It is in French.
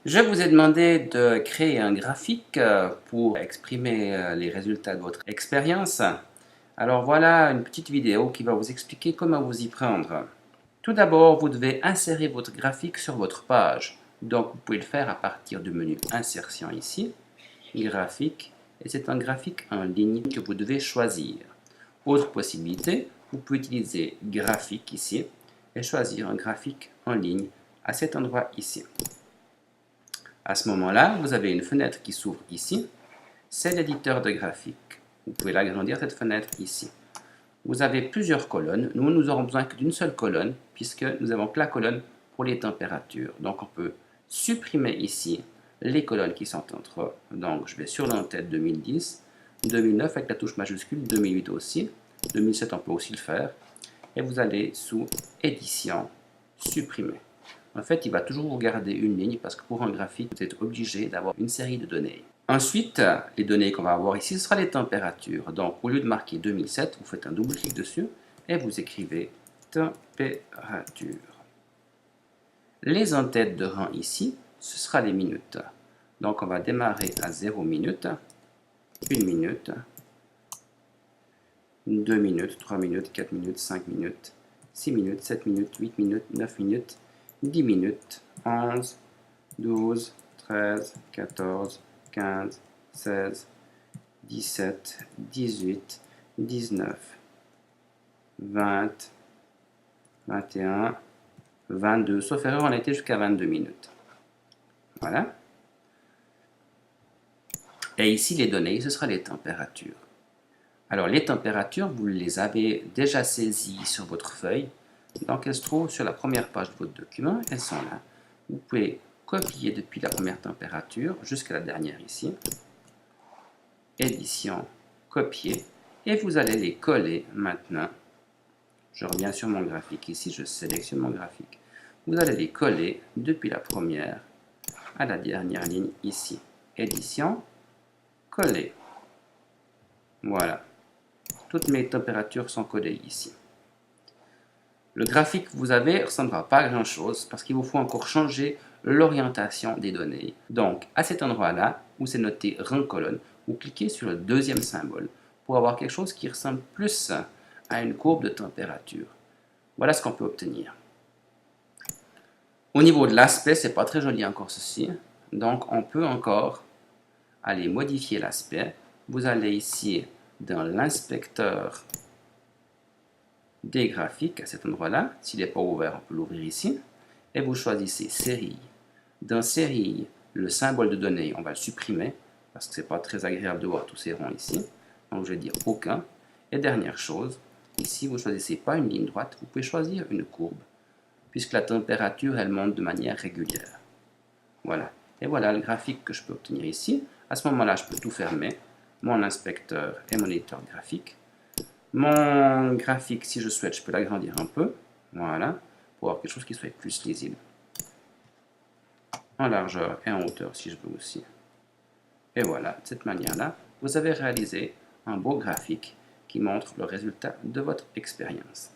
Je vous ai demandé de créer un graphique pour exprimer les résultats de votre expérience. Alors voilà une petite vidéo qui va vous expliquer comment vous y prendre. Tout d'abord, vous devez insérer votre graphique sur votre page. Donc vous pouvez le faire à partir du menu Insertion ici, Graphique, et c'est un graphique en ligne que vous devez choisir. Autre possibilité, vous pouvez utiliser Graphique ici et choisir un graphique en ligne à cet endroit ici. À ce moment-là, vous avez une fenêtre qui s'ouvre ici. C'est l'éditeur de graphique. Vous pouvez l'agrandir, cette fenêtre ici. Vous avez plusieurs colonnes. Nous aurons besoin que d'une seule colonne, puisque nous avons que la colonne pour les températures. Donc, on peut supprimer ici les colonnes qui sont entre eux. Donc, je vais sur l'entête 2010, 2009 avec la touche majuscule, 2008 aussi, 2007 on peut aussi le faire. Et vous allez sous Édition, Supprimer. En fait, il va toujours vous garder une ligne parce que pour un graphique, vous êtes obligé d'avoir une série de données. Ensuite, les données qu'on va avoir ici, ce sera les températures. Donc, au lieu de marquer 2007, vous faites un double clic dessus et vous écrivez température. Les en-têtes de rang ici, ce sera les minutes. Donc, on va démarrer à 0 minutes, 1 minute, 2 minutes, 3 minutes, 4 minutes, 5 minutes, 6 minutes, 7 minutes, 8 minutes, 9 minutes, 10 minutes, 11, 12, 13, 14, 15, 16, 17, 18, 19, 20, 21, 22. Sauf erreur, on a été jusqu'à 22 minutes. Voilà. Et ici, les données, ce sera les températures. Alors, les températures, vous les avez déjà saisies sur votre feuille. Donc, elles se trouvent sur la première page de votre document. Elles sont là. Vous pouvez copier depuis la première température jusqu'à la dernière ici. Édition, copier. Et vous allez les coller maintenant. Je reviens sur mon graphique ici. Je sélectionne mon graphique. Vous allez les coller depuis la première à la dernière ligne ici. Édition, coller. Voilà. Toutes mes températures sont collées ici. Le graphique que vous avez ne ressemblera pas à grand chose parce qu'il vous faut encore changer l'orientation des données. Donc, à cet endroit-là, où c'est noté rang colonne, vous cliquez sur le deuxième symbole pour avoir quelque chose qui ressemble plus à une courbe de température. Voilà ce qu'on peut obtenir. Au niveau de l'aspect, c'est pas très joli encore ceci. Donc, on peut encore aller modifier l'aspect. Vous allez ici dans l'inspecteur des graphiques à cet endroit-là. S'il n'est pas ouvert, on peut l'ouvrir ici. Et vous choisissez Série. Dans Série, le symbole de données, on va le supprimer parce que ce n'est pas très agréable de voir tous ces ronds ici. Donc je vais dire aucun. Et dernière chose, ici vous ne choisissez pas une ligne droite, vous pouvez choisir une courbe puisque la température, elle monte de manière régulière. Voilà. Et voilà le graphique que je peux obtenir ici. À ce moment-là, je peux tout fermer, mon inspecteur et mon éditeur graphique. Mon graphique, si je souhaite, je peux l'agrandir un peu. Voilà. Pour avoir quelque chose qui soit plus lisible. En largeur et en hauteur, si je veux aussi. Et voilà, de cette manière-là, vous avez réalisé un beau graphique qui montre le résultat de votre expérience.